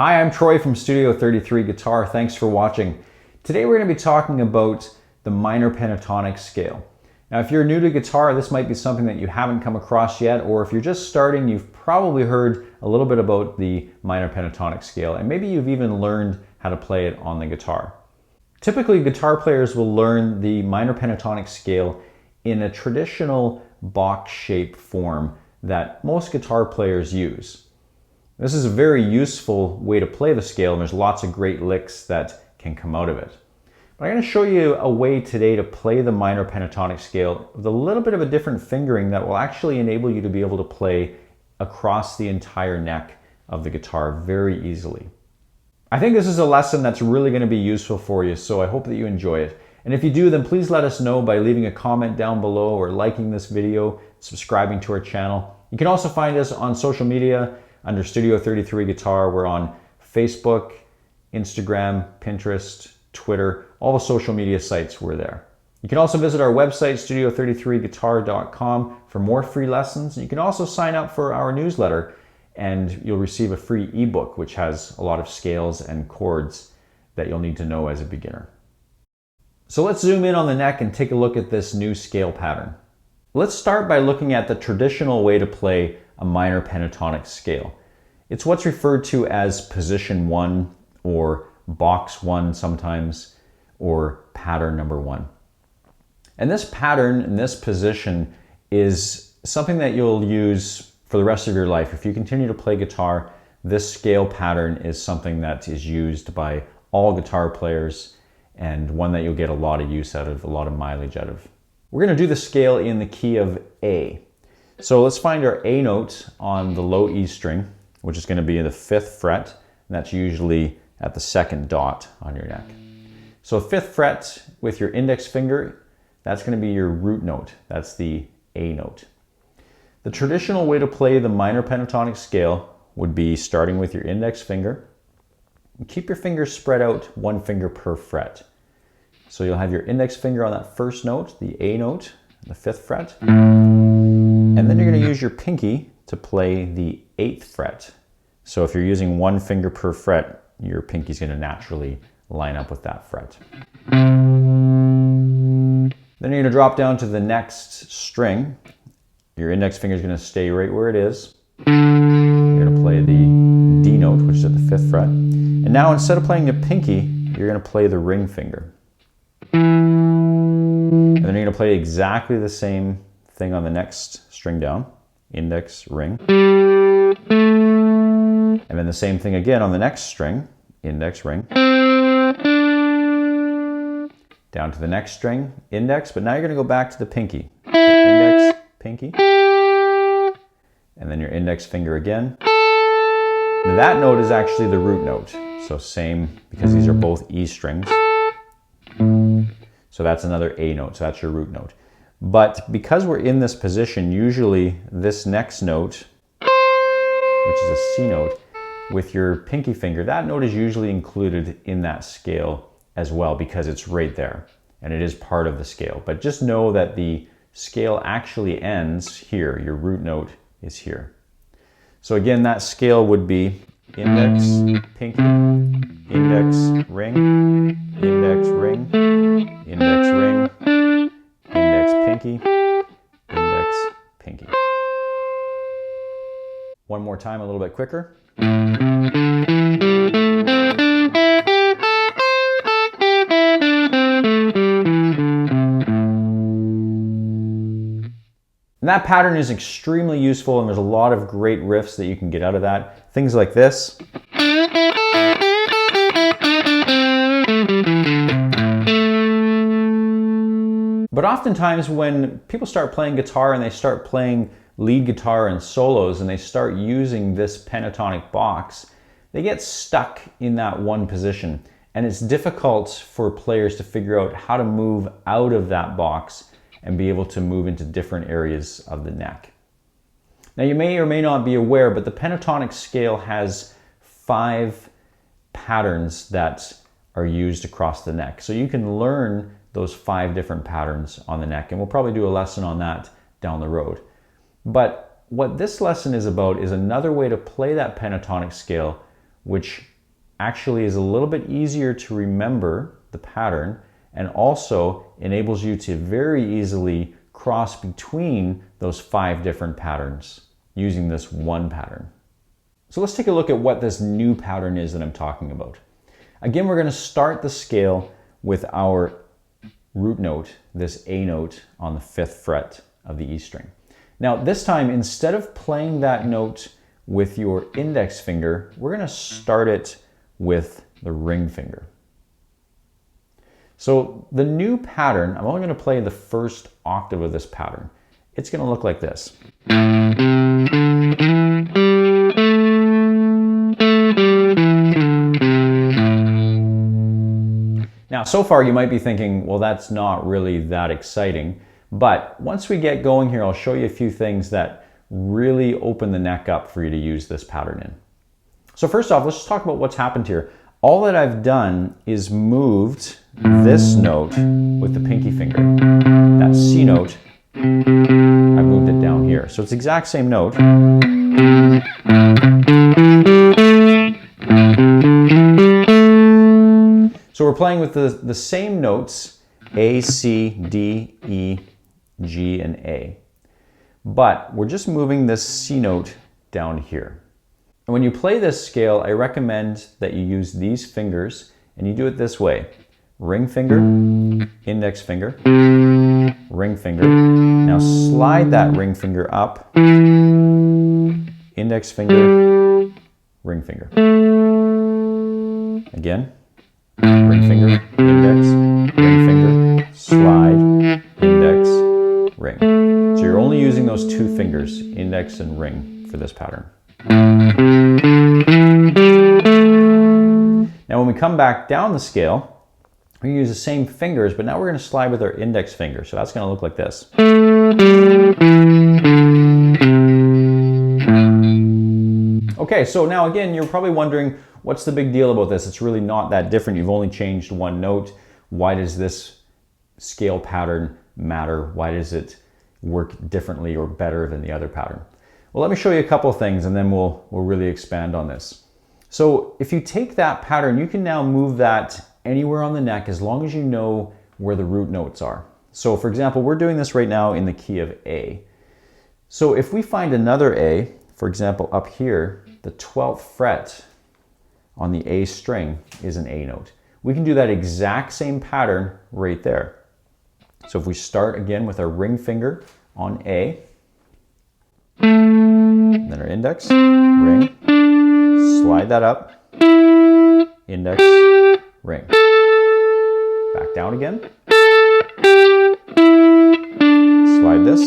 Hi, I'm Troy from Studio 33 Guitar. Thanks for watching. Today we're going to be talking about the minor pentatonic scale. Now, if you're new to guitar, this might be something that you haven't come across yet, or if you're just starting, you've probably heard a little bit about the minor pentatonic scale, and maybe you've even learned how to play it on the guitar. Typically, guitar players will learn the minor pentatonic scale in a traditional box-shaped form that most guitar players use. This is a very useful way to play the scale, and there's lots of great licks that can come out of it. But I'm going to show you a way today to play the minor pentatonic scale with a little bit of a different fingering that will actually enable you to be able to play across the entire neck of the guitar very easily. I think this is a lesson that's really going to be useful for you, so I hope that you enjoy it. And if you do, then please let us know by leaving a comment down below or liking this video, subscribing to our channel. You can also find us on social media under Studio 33 Guitar. We're on Facebook, Instagram, Pinterest, Twitter, all the social media sites, we're there. You can also visit our website, studio33guitar.com, for more free lessons. You can also sign up for our newsletter and you'll receive a free ebook which has a lot of scales and chords that you'll need to know as a beginner. So let's zoom in on the neck and take a look at this new scale pattern. Let's start by looking at the traditional way to play a minor pentatonic scale. It's what's referred to as position 1 or box 1 sometimes, or pattern number 1. And this pattern in this position is something that you'll use for the rest of your life. If you continue to play guitar, this scale pattern is something that is used by all guitar players and one that you'll get a lot of use out of, a lot of mileage out of. We're going to do the scale in the key of A. So let's find our A note on the low E string, which is going to be in the 5th fret, and that's usually at the 2nd dot on your neck. So 5th fret with your index finger, that's going to be your root note. That's the A note. The traditional way to play the minor pentatonic scale would be starting with your index finger. And keep your fingers spread out, one finger per fret. So you'll have your index finger on that first note, the A note, the 5th fret. And then you're going to use your pinky to play the 8th fret. So if you're using one finger per fret, your pinky's going to naturally line up with that fret. Then you're going to drop down to the next string. Your index finger is going to stay right where it is. You're going to play the D note, which is at the 5th fret. And now instead of playing the pinky, you're going to play the ring finger. And then you're going to play exactly the same thing on the next string down, index, ring. And then the same thing again on the next string, index, ring. Down to the next string, index, but now you're going to go back to the pinky. Index, pinky. And then your index finger again. Now that note is actually the root note. So same, because these are both E strings. So that's another A note, so that's your root note. But because we're in this position, usually this next note, which is a C note, with your pinky finger, that note is usually included in that scale as well because it's right there and it is part of the scale. But just know that the scale actually ends here. Your root note is here. So again, that scale would be index, pinky, index, ring, index, ring, index, ring, index, pinky, index, pinky. One more time, a little bit quicker. And that pattern is extremely useful, and there's a lot of great riffs that you can get out of that. Things like this. But oftentimes when people start playing guitar and they start playing lead guitar and solos and they start using this pentatonic box, they get stuck in that one position. And it's difficult for players to figure out how to move out of that box and be able to move into different areas of the neck. Now you may or may not be aware, but the pentatonic scale has 5 patterns that are used across the neck. So you can learn those 5 different patterns on the neck, and we'll probably do a lesson on that down the road. But what this lesson is about is another way to play that pentatonic scale which actually is a little bit easier to remember the pattern, and also enables you to very easily cross between those 5 different patterns using this one pattern. So let's take a look at what this new pattern is that I'm talking about. Again, we're going to start the scale with our root note, this A note on the 5th fret of the E string. Now this time, instead of playing that note with your index finger, we're going to start it with the ring finger. So the new pattern, I'm only going to play the first octave of this pattern. It's going to look like this. Now, so far you might be thinking, well, that's not really that exciting. But once we get going here, I'll show you a few things that really open the neck up for you to use this pattern in. So first off, let's just talk about what's happened here. All that I've done is moved this note with the pinky finger. That C note, I moved it down here. So it's the exact same note. So we're playing with the same notes, A, C, D, E, G, and A. But we're just moving this C note down here. And when you play this scale, I recommend that you use these fingers, and you do it this way. Ring finger, index finger, ring finger. Now slide that ring finger up, index finger, ring finger. Again. Ring finger, index, ring finger, slide, index, ring. So you're only using those 2 fingers, index and ring, for this pattern. Now when we come back down the scale, we're going to use the same fingers, but now we're going to slide with our index finger. So that's going to look like this. Okay, so now again, you're probably wondering, what's the big deal about this? It's really not that different. You've only changed one note. Why does this scale pattern matter? Why does it work differently or better than the other pattern? Well, let me show you a couple of things, and then we'll really expand on this. So if you take that pattern, you can now move that anywhere on the neck as long as you know where the root notes are. So for example, we're doing this right now in the key of A. So if we find another A, for example, up here, the 12th fret on the A string is an A note. We can do that exact same pattern right there. So if we start again with our ring finger on A, then our index, ring, slide that up, index, ring. Back down again, slide this,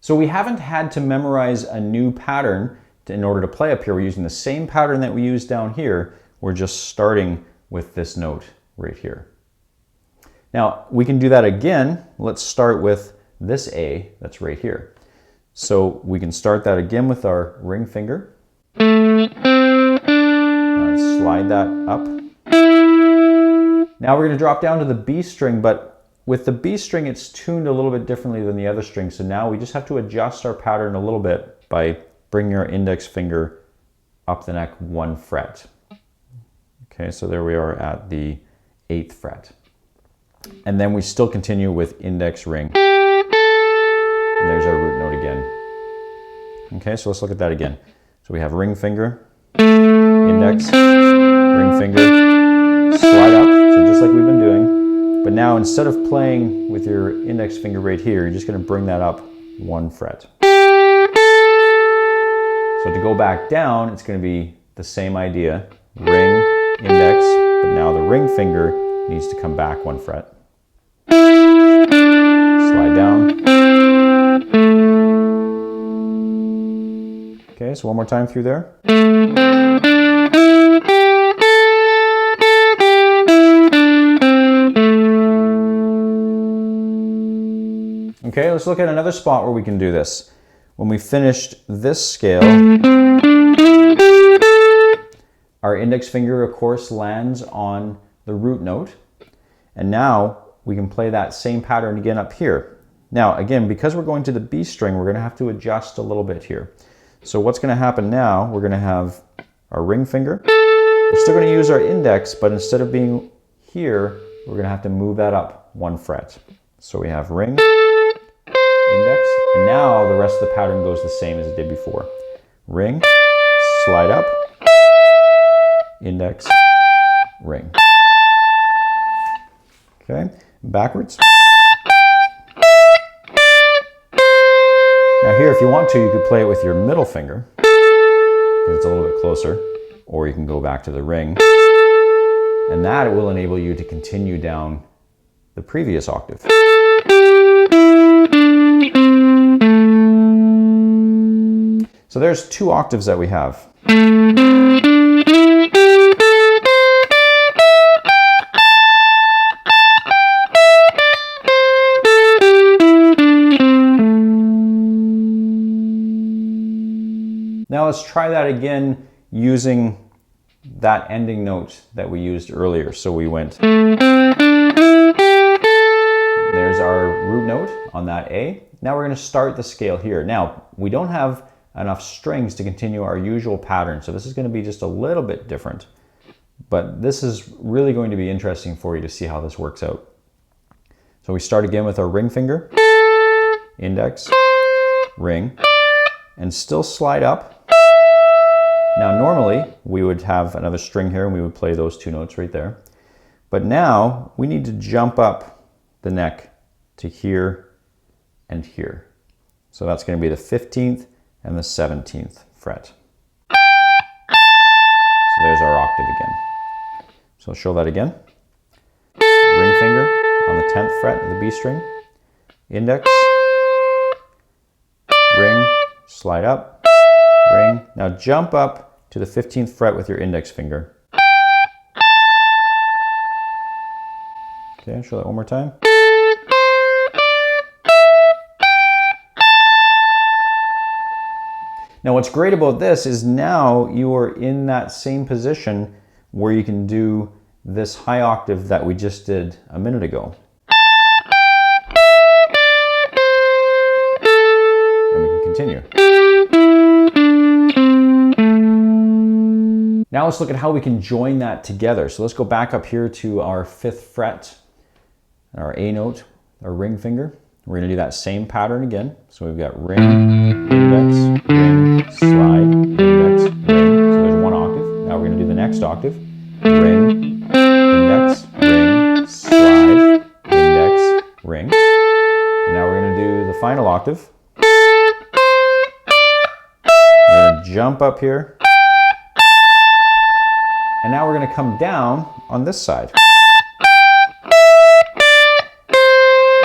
so we haven't had to memorize a new pattern in order to play up here. We're using the same pattern that we used down here. We're just starting with this note right here. Now we can do that again. Let's start with this A that's right here. So we can start that again with our ring finger. Slide that up. Now we're going to drop down to the B string, but with the B string, it's tuned a little bit differently than the other strings. So now we just have to adjust our pattern a little bit by bringing our index finger up the neck 1 fret. Okay, so there we are at the 8th fret. And then we still continue with index ring. And there's our root note again. Okay, so let's look at that again. So we have ring finger, index, ring finger, slide up, so just like we've been doing. But now instead of playing with your index finger right here, you're just going to bring that up 1 fret. So to go back down, it's going to be the same idea. Ring, index, but now the ring finger needs to come back 1 fret. Slide down. Okay, so one more time through there. Okay, let's look at another spot where we can do this. When we finished this scale, our index finger, of course, lands on the root note. And now we can play that same pattern again up here. Now, again, because we're going to the B string, we're going to have to adjust a little bit here. So what's going to happen now, we're going to have our ring finger. We're still going to use our index, but instead of being here, we're going to have to move that up 1 fret. So we have ring, index, and now the rest of the pattern goes the same as it did before. Ring, slide up, index, ring. Okay, backwards. Now here, if you want to, you could play it with your middle finger, because it's a little bit closer, or you can go back to the ring, and that will enable you to continue down the previous octave. So there's 2 octaves that we have. Now let's try that again using that ending note that we used earlier. So we went, there's our root note on that A. Now we're going to start the scale here. Now we don't have enough strings to continue our usual pattern, so this is going to be just a little bit different. But this is really going to be interesting for you to see how this works out. So we start again with our ring finger, index, ring, and still slide up. Now normally we would have another string here and we would play those 2 notes right there. But now we need to jump up the neck to here and here. So that's going to be the 15th and the 17th fret. So there's our octave again. So I'll show that again. Ring finger on the 10th fret of the B string, index, ring, slide up, ring. Now jump up to the 15th fret with your index finger. Okay, I'll show that one more time. Now what's great about this is now you are in that same position where you can do this high octave that we just did a minute ago. And we can continue. Now let's look at how we can join that together. So let's go back up here to our 5th fret, our A note, our ring finger. We're going to do that same pattern again. So we've got ring, index, ring, slide, index, ring. So there's 1 octave. Now we're going to do the next octave. Ring, index, ring, slide, index, ring. And now we're going to do the final octave. We're going to jump up here. And now we're going to come down on this side.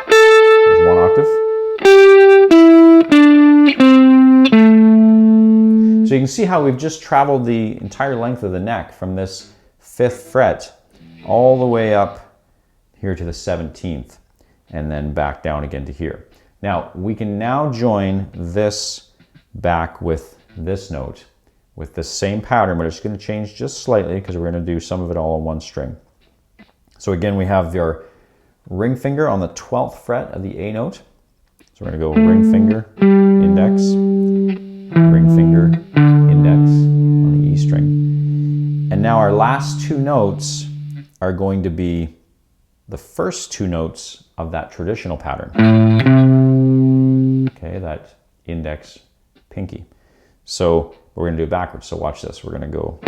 There's 1 octave. So you can see how we've just traveled the entire length of the neck from this 5th fret all the way up here to the 17th and then back down again to here. Now we can now join this back with this note with the same pattern, but it's going to change just slightly because we're going to do some of it all on 1 string. So again, we have our ring finger on the 12th fret of the A note. So we're going to go ring finger, index, ring finger, index on the E string. And now our last 2 notes are going to be the first 2 notes of that traditional pattern. Okay, that index, pinky. So we're going to do it backwards. So watch this. We're going to go.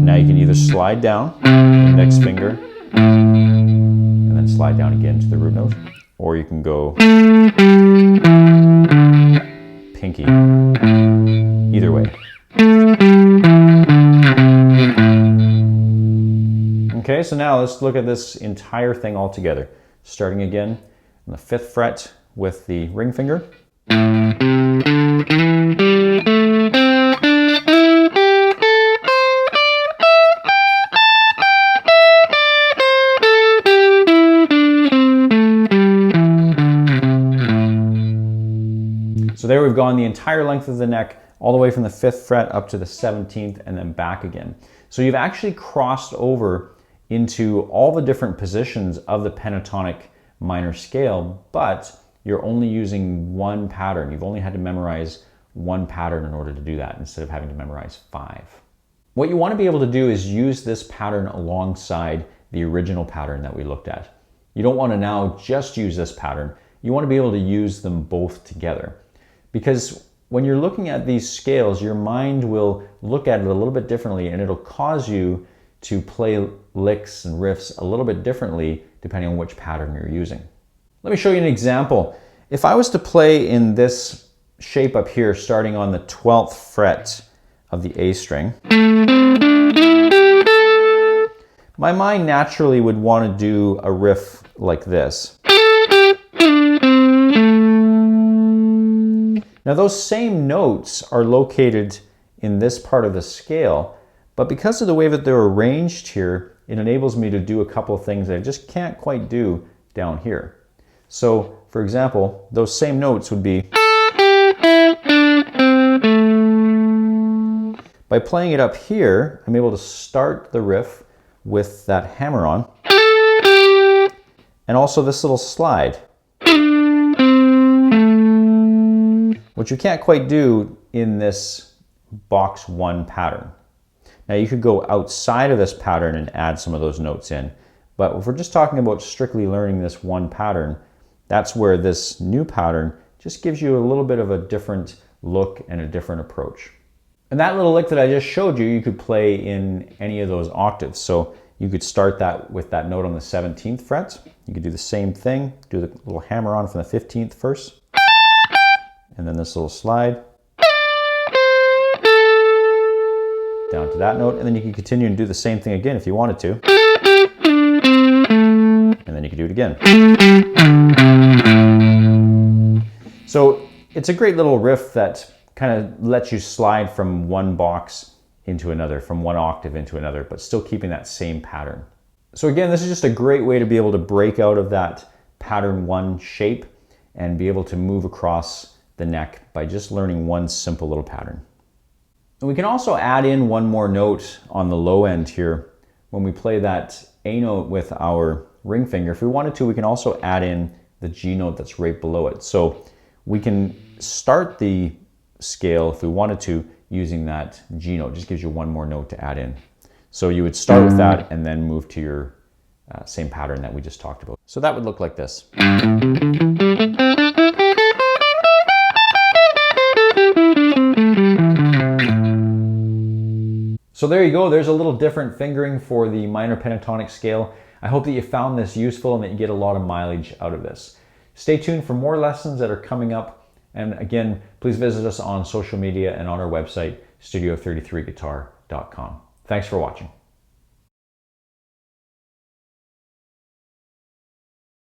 Now you can either slide down, index finger, and then slide down again to the root note, or you can go pinky. Either way. Okay, so now let's look at this entire thing all together. Starting again on the 5th fret with the ring finger. So there we've gone the entire length of the neck all the way from the 5th fret up to the 17th and then back again. So you've actually crossed over into all the different positions of the pentatonic minor scale, but you're only using one pattern. You've only had to memorize one pattern in order to do that instead of having to memorize 5. What you want to be able to do is use this pattern alongside the original pattern that we looked at. You don't want to now just use this pattern. You want to be able to use them both together, because when you're looking at these scales, your mind will look at it a little bit differently, and it'll cause you to play licks and riffs a little bit differently depending on which pattern you're using. Let me show you an example. If I was to play in this shape up here, starting on the 12th fret of the A string, my mind naturally would want to do a riff like this. Now those same notes are located in this part of the scale, but because of the way that they're arranged here, it enables me to do a couple of things that I just can't quite do down here. So, for example, those same notes would be, by playing it up here, I'm able to start the riff with that hammer on, and also this little slide, which you can't quite do in this box 1 pattern. Now you could go outside of this pattern and add some of those notes in, but if we're just talking about strictly learning this one pattern, that's where this new pattern just gives you a little bit of a different look and a different approach. And that little lick that I just showed you, you could play in any of those octaves. So you could start that with that note on the 17th fret. You could do the same thing, do the little hammer on from the 15th first, and then this little slide down to that note, and then you can continue and do the same thing again if you wanted to. And then you can do it again. So it's a great little riff that kind of lets you slide from one box into another, from one octave into another, but still keeping that same pattern. So again, this is just a great way to be able to break out of that pattern 1 shape and be able to move across the neck by just learning one simple little pattern. And we can also add in one more note on the low end here. When we play that A note with our ring finger, if we wanted to, we can also add in the G note that's right below it. So we can start the scale, if we wanted to, using that G note. Just gives you one more note to add in. So you would start with that and then move to your same pattern that we just talked about. So that would look like this. So there you go, there's a little different fingering for the minor pentatonic scale. I hope that you found this useful and that you get a lot of mileage out of this. Stay tuned for more lessons that are coming up. And again, please visit us on social media and on our website, studio33guitar.com. Thanks for watching.